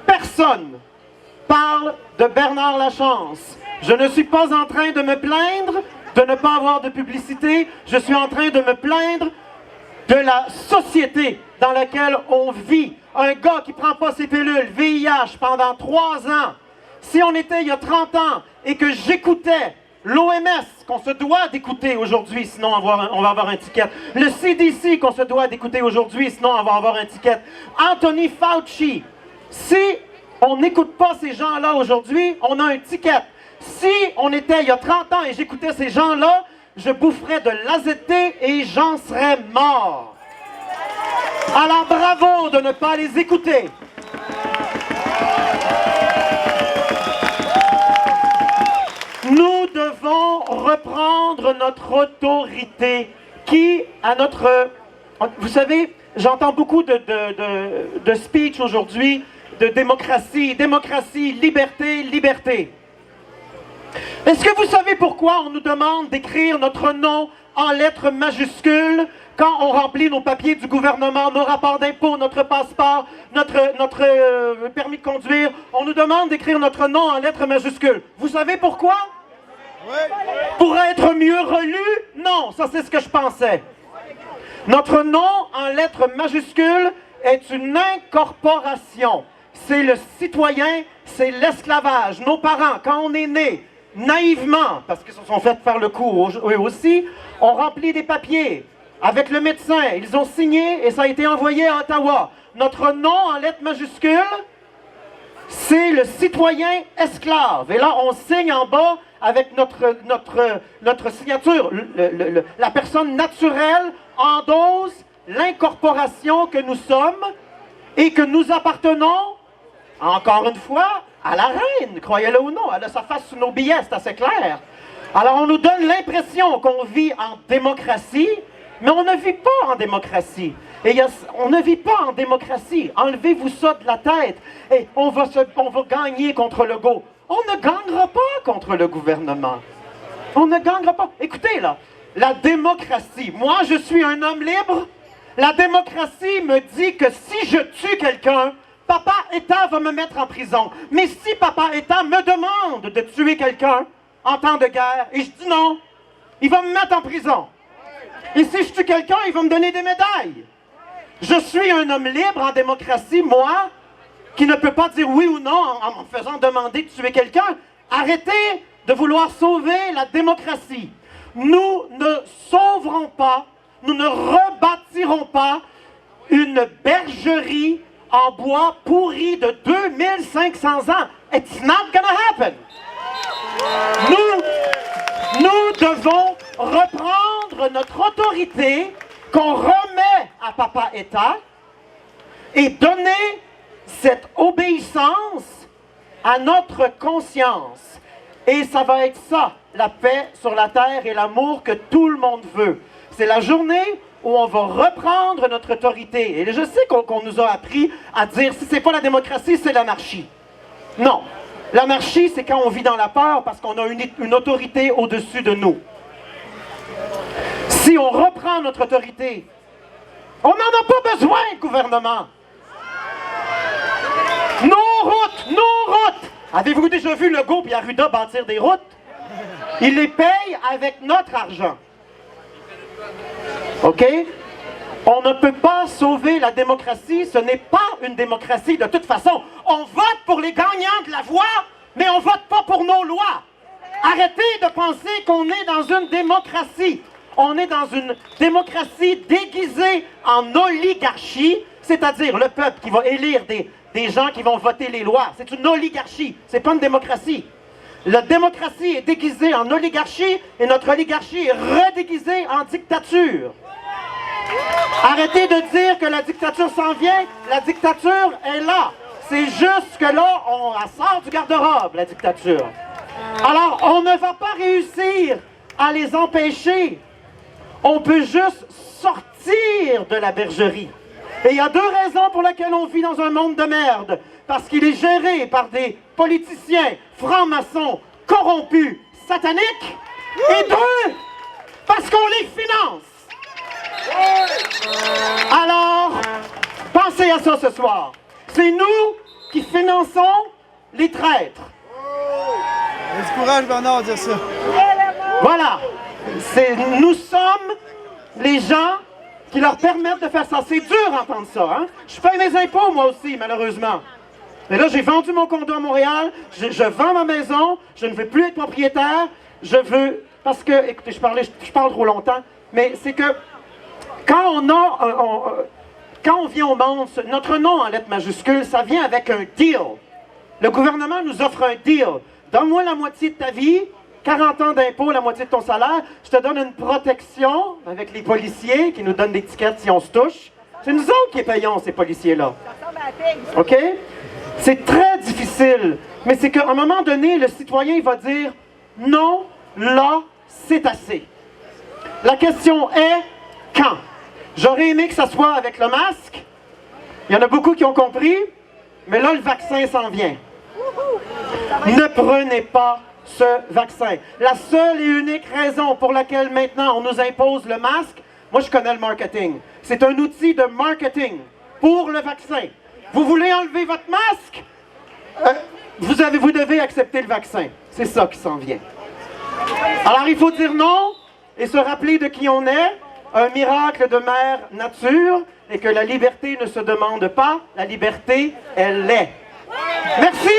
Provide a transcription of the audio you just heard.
Personne parle de Bernard Lachance. Je ne suis pas en train de me plaindre de ne pas avoir de publicité. Je suis en train de me plaindre de la société dans laquelle on vit. Un gars qui ne prend pas ses pilules, VIH, pendant 3 ans. Si on était il y a 30 ans et que j'écoutais l'OMS, qu'on se doit d'écouter aujourd'hui, sinon on va avoir un ticket. Le CDC, qu'on se doit d'écouter aujourd'hui, sinon on va avoir un ticket. Anthony Fauci. Si on n'écoute pas ces gens-là aujourd'hui, on a un ticket. Si on était il y a 30 ans et j'écoutais ces gens-là, je boufferais de l'AZT et j'en serais mort. Alors bravo de ne pas les écouter. Nous devons reprendre notre autorité qui, à notre... Vous savez, j'entends beaucoup de speech aujourd'hui, de démocratie, démocratie, liberté, liberté. Est-ce que vous savez pourquoi on nous demande d'écrire notre nom en lettres majuscules quand on remplit nos papiers du gouvernement, nos rapports d'impôt, notre passeport, notre permis de conduire? On nous demande d'écrire notre nom en lettres majuscules. Vous savez pourquoi? Oui. Pour être mieux relu? Non, ça c'est ce que je pensais. Notre nom en lettres majuscules est une incorporation. C'est le citoyen, c'est l'esclavage. Nos parents, quand on est né, naïvement, parce qu'ils se sont fait faire le coup eux aussi, ont rempli des papiers avec le médecin. Ils ont signé et ça a été envoyé à Ottawa. Notre nom en lettres majuscules, c'est le citoyen esclave. Et là, on signe en bas avec notre signature. La personne naturelle endosse l'incorporation que nous sommes et que nous appartenons, encore une fois, à la reine, croyez-le ou non. Elle a sa face sur nos billets, c'est assez clair. Alors on nous donne l'impression qu'on vit en démocratie, mais on ne vit pas en démocratie. On ne vit pas en démocratie. Enlevez-vous ça de la tête. Et on va gagner contre Legault. On ne gagnera pas contre le gouvernement. On ne gagnera pas. Écoutez là, la démocratie. Moi, je suis un homme libre. La démocratie me dit que si je tue quelqu'un, Papa État va me mettre en prison. Mais si Papa État me demande de tuer quelqu'un en temps de guerre, et je dis non, il va me mettre en prison. Et si je tue quelqu'un, il va me donner des médailles. Je suis un homme libre en démocratie, moi, qui ne peut pas dire oui ou non en me faisant demander de tuer quelqu'un. Arrêtez de vouloir sauver la démocratie. Nous ne sauverons pas, nous ne rebâtirons pas une bergerie en bois pourri de 2500 ans. It's not gonna happen. Nous devons reprendre notre autorité qu'on remet à Papa État et donner cette obéissance à notre conscience. Et ça va être ça, la paix sur la terre et l'amour que tout le monde veut. C'est la journée où on va reprendre notre autorité. Et je sais qu'on nous a appris à dire, si c'est pas la démocratie, c'est l'anarchie. Non. L'anarchie, c'est quand on vit dans la peur parce qu'on a une autorité au-dessus de nous. Si on reprend notre autorité, on n'en a pas besoin, le gouvernement. Nos routes! Avez-vous déjà vu Legault et Arruda bâtir des routes? Ils les payent avec notre argent. OK? On ne peut pas sauver la démocratie, ce n'est pas une démocratie de toute façon. On vote pour les gagnants de la voix, mais on ne vote pas pour nos lois. Arrêtez de penser qu'on est dans une démocratie. On est dans une démocratie déguisée en oligarchie, c'est-à-dire le peuple qui va élire des gens qui vont voter les lois. C'est une oligarchie, c'est pas une démocratie. La démocratie est déguisée en oligarchie et notre oligarchie est redéguisée en dictature. Arrêtez de dire que la dictature s'en vient, la dictature est là. C'est juste que là, on la sort du garde-robe, la dictature. Alors, on ne va pas réussir à les empêcher. On peut juste sortir de la bergerie. Et il y a 2 raisons pour lesquelles on vit dans un monde de merde. Parce qu'il est géré par des politiciens francs-maçons, corrompus, sataniques. Et 2, parce qu'on les finance. Alors, pensez à ça ce soir. C'est nous qui finançons les traîtres. Du courage, Bernard, de dire ça. Voilà. Nous sommes les gens qui leur permettent de faire ça. C'est dur d'entendre ça, hein? Je paye mes impôts, moi aussi, malheureusement. Mais là, j'ai vendu mon condo à Montréal, je vends ma maison, je ne veux plus être propriétaire, je veux... Parce que, écoutez, je parle trop longtemps, mais c'est que quand quand on vient au monde, notre nom en lettres majuscules, ça vient avec un deal. Le gouvernement nous offre un deal. Donne-moi la moitié de ta vie, 40 ans d'impôts, la moitié de ton salaire, je te donne une protection avec les policiers qui nous donnent des tickets si on se touche. C'est nous autres qui payons ces policiers-là. OK? C'est très difficile, mais c'est qu'à un moment donné, le citoyen il va dire « Non, là, c'est assez ». La question est « Quand ». J'aurais aimé que ça soit avec le masque. Il y en a beaucoup qui ont compris, mais là, le vaccin s'en vient. Ne prenez pas ce vaccin. La seule et unique raison pour laquelle maintenant on nous impose le masque, moi je connais le marketing. C'est un outil de marketing pour le vaccin. Vous voulez enlever votre masque? Vous devez accepter le vaccin. C'est ça qui s'en vient. Alors il faut dire non et se rappeler de qui on est, un miracle de mère nature, et que la liberté ne se demande pas, la liberté, elle l'est. Merci!